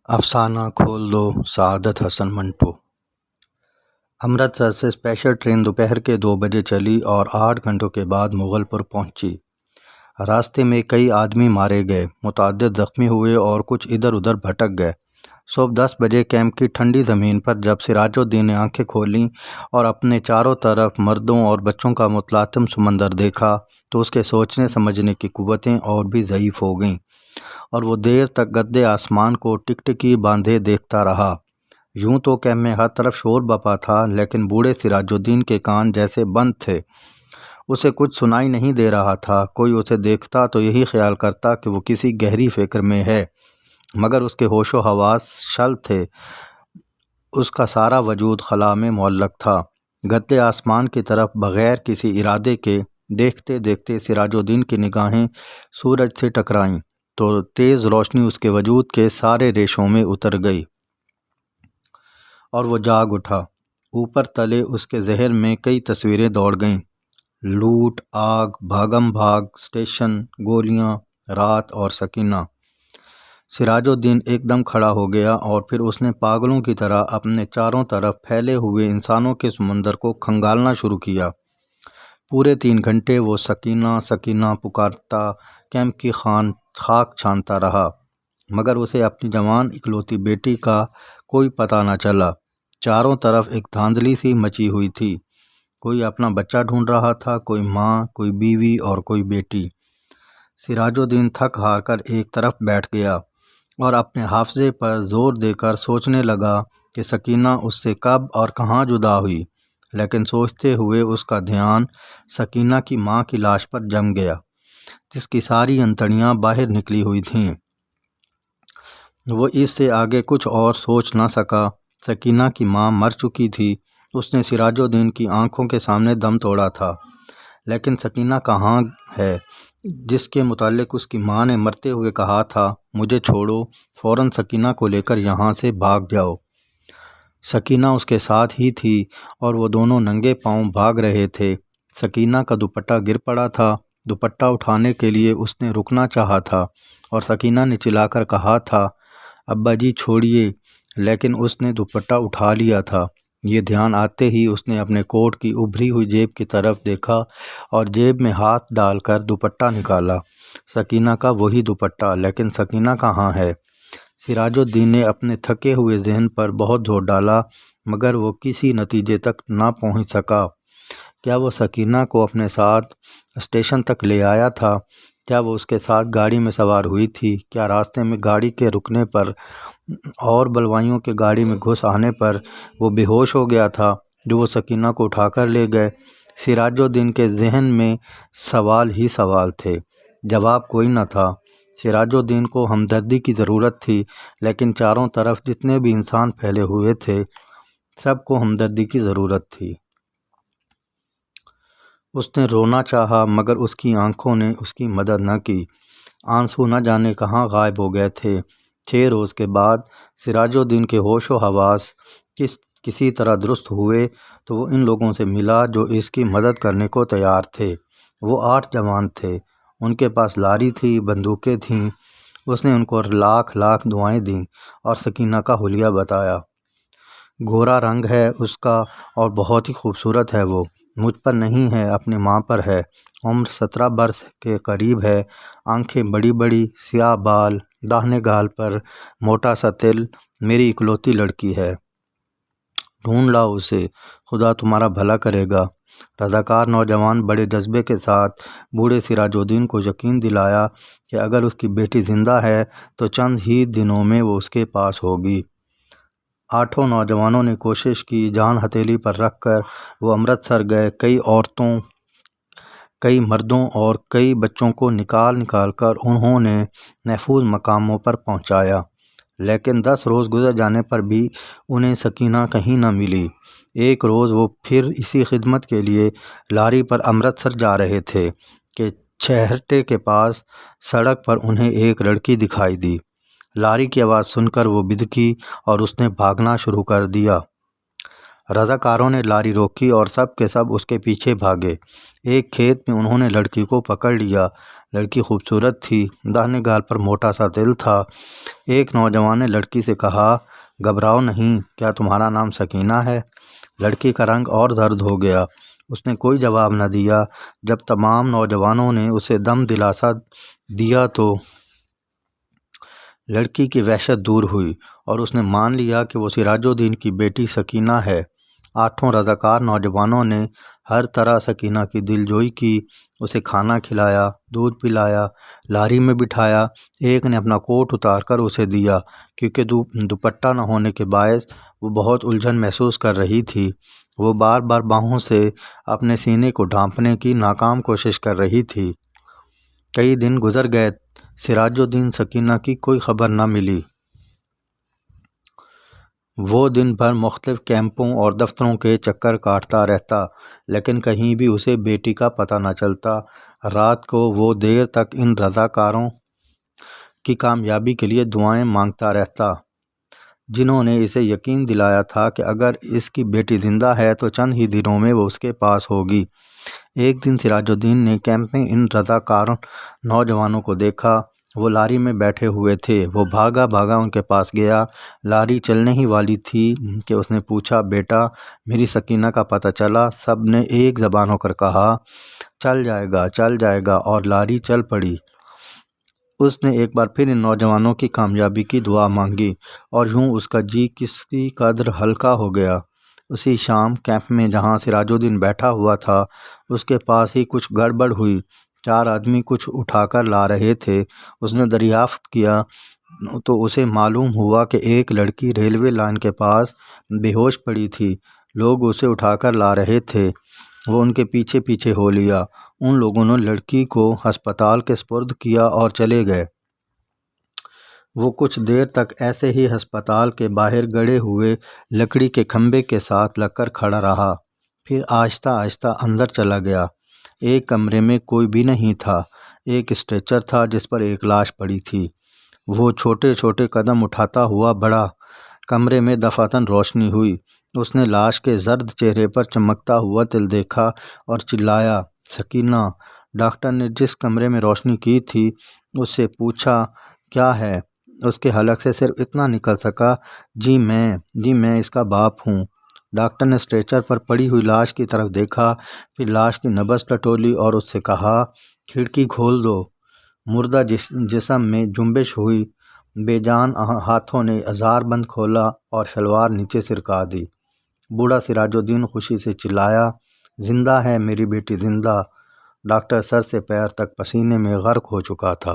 افسانہ کھول دو سعادت حسن منٹو۔ امرتسر سے اسپیشل ٹرین دوپہر کے 2 بجے چلی اور 8 گھنٹوں کے بعد مغل پور پہنچی۔ راستے میں کئی آدمی مارے گئے، متعدد زخمی ہوئے اور کچھ ادھر ادھر بھٹک گئے۔ صبح 10 بجے کیمپ کی ٹھنڈی زمین پر جب سراج الدین نے آنکھیں کھولیں اور اپنے چاروں طرف مردوں اور بچوں کا متلاطم سمندر دیکھا تو اس کے سوچنے سمجھنے کی قوتیں اور بھی ضعیف ہو گئیں اور وہ دیر تک گدے آسمان کو ٹکٹکی باندھے دیکھتا رہا۔ یوں تو کیمپ میں ہر طرف شور بپا تھا، لیکن بوڑھے سراج الدین کے کان جیسے بند تھے۔ اسے کچھ سنائی نہیں دے رہا تھا۔ کوئی اسے دیکھتا تو یہی خیال کرتا کہ وہ کسی گہری فکر میں ہے، مگر اس کے ہوش و حواس شل تھے۔ اس کا سارا وجود خلا میں معلق تھا۔ گدے آسمان کی طرف بغیر کسی ارادے کے دیکھتے دیکھتے سراج الدین کی نگاہیں سورج سے ٹکرائیں تو تیز روشنی اس کے وجود کے سارے ریشوں میں اتر گئی اور وہ جاگ اٹھا۔ اوپر تلے اس کے ذہن میں کئی تصویریں دوڑ گئیں: لوٹ، آگ، بھاگم بھاگ، اسٹیشن، گولیاں، رات اور سکینہ۔ سراج الدین ایک دم کھڑا ہو گیا اور پھر اس نے پاگلوں کی طرح اپنے چاروں طرف پھیلے ہوئے انسانوں کے سمندر کو کھنگالنا شروع کیا۔ پورے 3 گھنٹے وہ سکینہ سکینہ پکارتا کیمپ کی خاک چھانتا رہا، مگر اسے اپنی جوان اکلوتی بیٹی کا کوئی پتہ نہ چلا۔ چاروں طرف ایک دھاندلی سی مچی ہوئی تھی۔ کوئی اپنا بچہ ڈھونڈ رہا تھا، کوئی ماں، کوئی بیوی اور کوئی بیٹی۔ سراج الدین تھک ہار کر ایک طرف بیٹھ گیا اور اپنے حافظے پر زور دے کر سوچنے لگا کہ سکینہ اس سے کب اور کہاں جدا ہوئی، لیکن سوچتے ہوئے اس کا دھیان سکینہ کی ماں کی لاش پر جم گیا، جس کی ساری انتڑیاں باہر نکلی ہوئی تھیں۔ وہ اس سے آگے کچھ اور سوچ نہ سکا۔ سکینہ کی ماں مر چکی تھی۔ اس نے سراج الدین کی آنکھوں کے سامنے دم توڑا تھا، لیکن سکینہ کہاں ہے جس کے متعلق اس کی ماں نے مرتے ہوئے کہا تھا، مجھے چھوڑو، فوراً سکینہ کو لے کر یہاں سے بھاگ جاؤ۔ سکینہ اس کے ساتھ ہی تھی اور وہ دونوں ننگے پاؤں بھاگ رہے تھے۔ سکینہ کا دوپٹہ گر پڑا تھا۔ دوپٹہ اٹھانے کے لیے اس نے رکنا چاہا تھا اور سکینہ نے چلا کر کہا تھا، ابا جی چھوڑیے، لیکن اس نے دوپٹہ اٹھا لیا تھا۔ یہ دھیان آتے ہی اس نے اپنے کوٹ کی ابھری ہوئی جیب کی طرف دیکھا اور جیب میں ہاتھ ڈال کر دوپٹہ نکالا۔ سکینہ کا وہی دوپٹہ، لیکن سکینہ کہاں ہے؟ سراج الدین نے اپنے تھکے ہوئے ذہن پر بہت زور ڈالا، مگر وہ کسی نتیجے تک نہ پہنچ سکا۔ کیا وہ سکینہ کو اپنے ساتھ اسٹیشن تک لے آیا تھا؟ کیا وہ اس کے ساتھ گاڑی میں سوار ہوئی تھی؟ کیا راستے میں گاڑی کے رکنے پر اور بلوائیوں کے گاڑی میں گھس آنے پر وہ بے ہوش ہو گیا تھا جو وہ سکینہ کو اٹھا کر لے گئے؟ سراج الدین کے ذہن میں سوال ہی سوال تھے، جواب کوئی نہ تھا۔ سراج الدین کو ہمدردی کی ضرورت تھی، لیکن چاروں طرف جتنے بھی انسان پھیلے ہوئے تھے، سب کو ہمدردی کی ضرورت تھی۔ اس نے رونا چاہا، مگر اس کی آنکھوں نے اس کی مدد نہ کی۔ آنسو نہ جانے کہاں غائب ہو گئے تھے۔ 6 روز کے بعد سراج الدین کے ہوش و حواس کسی طرح درست ہوئے تو وہ ان لوگوں سے ملا جو اس کی مدد کرنے کو تیار تھے۔ وہ 8 جوان تھے۔ ان کے پاس لاری تھی، بندوقیں تھیں۔ اس نے ان کو لاکھ لاکھ دعائیں دیں اور سکینہ کا حلیہ بتایا۔ گورا رنگ ہے اس کا اور بہت ہی خوبصورت ہے وہ۔ مجھ پر نہیں ہے، اپنی ماں پر ہے۔ عمر 17 برس کے قریب ہے۔ آنکھیں بڑی بڑی، سیاہ بال، داہنے گال پر موٹا سا تل۔ میری اکلوتی لڑکی ہے۔ ڈھونڈ لاؤ اسے، خدا تمہارا بھلا کرے گا۔ رضاکار نوجوان بڑے جذبے کے ساتھ بوڑھے سراج الدین کو یقین دلایا کہ اگر اس کی بیٹی زندہ ہے تو چند ہی دنوں میں وہ اس کے پاس ہوگی۔ 8 نوجوانوں نے کوشش کی۔ جان ہتھیلی پر رکھ کر وہ امرتسر گئے۔ کئی عورتوں، کئی مردوں اور کئی بچوں کو نکال کر انہوں نے محفوظ مقاموں پر پہنچایا، لیکن 10 روز گزر جانے پر بھی انہیں سکینہ کہیں نہ ملی۔ ایک روز وہ پھر اسی خدمت کے لیے لاری پر امرتسر جا رہے تھے کہ چھہرٹے کے پاس سڑک پر انہیں ایک لڑکی دکھائی دی۔ لاری کی آواز سن کر وہ بدکی اور اس نے بھاگنا شروع کر دیا۔ رضاکاروں نے لاری روکی اور سب کے سب اس کے پیچھے بھاگے۔ ایک کھیت میں انہوں نے لڑکی کو پکڑ لیا۔ لڑکی خوبصورت تھی، داہنے گال پر موٹا سا دل تھا۔ ایک نوجوان نے لڑکی سے کہا، گھبراؤ نہیں، کیا تمہارا نام سکینہ ہے؟ لڑکی کا رنگ اور زرد ہو گیا۔ اس نے کوئی جواب نہ دیا۔ جب تمام نوجوانوں نے اسے دم دلاسا دیا تو لڑکی کی وحشت دور ہوئی اور اس نے مان لیا کہ وہ سراج الدین کی بیٹی سکینہ ہے۔ 8 رضاکار نوجوانوں نے ہر طرح سکینہ کی دل جوئی کی، اسے کھانا کھلایا، دودھ پلایا، لاری میں بٹھایا۔ ایک نے اپنا کوٹ اتار کر اسے دیا کیونکہ دوپٹہ نہ ہونے کے باعث وہ بہت الجھن محسوس کر رہی تھی۔ وہ بار بار باہوں سے اپنے سینے کو ڈھانپنے کی ناکام کوشش کر رہی تھی۔ کئی دن گزر گئے، سراج الدین سکینہ کی کوئی خبر نہ ملی۔ وہ دن بھر مختلف کیمپوں اور دفتروں کے چکر کاٹتا رہتا، لیکن کہیں بھی اسے بیٹی کا پتہ نہ چلتا۔ رات کو وہ دیر تک ان رضاکاروں کی کامیابی کے لیے دعائیں مانگتا رہتا، جنہوں نے اسے یقین دلایا تھا کہ اگر اس کی بیٹی زندہ ہے تو چند ہی دنوں میں وہ اس کے پاس ہوگی۔ ایک دن سراج الدین نے کیمپ میں ان رضاکار نوجوانوں کو دیکھا۔ وہ لاری میں بیٹھے ہوئے تھے۔ وہ بھاگا بھاگا ان کے پاس گیا۔ لاری چلنے ہی والی تھی کہ اس نے پوچھا، بیٹا میری سکینہ کا پتہ چلا؟ سب نے ایک زبان ہو کر کہا، چل جائے گا، چل جائے گا، اور لاری چل پڑی۔ اس نے ایک بار پھر ان نوجوانوں کی کامیابی کی دعا مانگی اور یوں اس کا جی کسی قدر ہلکا ہو گیا۔ اسی شام کیمپ میں جہاں سراج الدین بیٹھا ہوا تھا، اس کے پاس ہی کچھ گڑبڑ ہوئی۔ 4 آدمی کچھ اٹھا کر لا رہے تھے۔ اس نے دریافت کیا تو اسے معلوم ہوا کہ ایک لڑکی ریلوے لائن کے پاس بے ہوش پڑی تھی۔ لوگ اسے اٹھا کر لا رہے تھے۔ وہ ان کے پیچھے پیچھے ہو لیا۔ ان لوگوں نے لڑکی کو ہسپتال کے سپرد کیا اور چلے گئے۔ وہ کچھ دیر تک ایسے ہی ہسپتال کے باہر گڑے ہوئے لکڑی کے کھمبے کے ساتھ لگ کر کھڑا رہا، پھر آہستہ آہستہ اندر چلا گیا۔ ایک کمرے میں کوئی بھی نہیں تھا۔ ایک اسٹریچر تھا جس پر ایک لاش پڑی تھی۔ وہ چھوٹے چھوٹے قدم اٹھاتا ہوا بڑھا۔ کمرے میں دفعتاً روشنی ہوئی۔ اس نے لاش کے زرد چہرے پر چمکتا ہوا تل دیکھا اور چلایا، سکینہ! ڈاکٹر نے جس کمرے میں روشنی کی تھی اس سے پوچھا، کیا ہے؟ اس کے حلق سے صرف اتنا نکل سکا، جی میں اس کا باپ ہوں۔ ڈاکٹر نے اسٹریچر پر پڑی ہوئی لاش کی طرف دیکھا، پھر لاش کی نبض ٹٹولی اور اس سے کہا، کھڑکی کھول دو۔ مردہ جسم میں جنبش ہوئی۔ بے جان ہاتھوں نے ازار بند کھولا اور شلوار نیچے سرکا دی۔ بوڑھا سراج الدین خوشی سے چلایا، زندہ ہے میری بیٹی، زندہ! ڈاکٹر سر سے پیر تک پسینے میں غرق ہو چکا تھا۔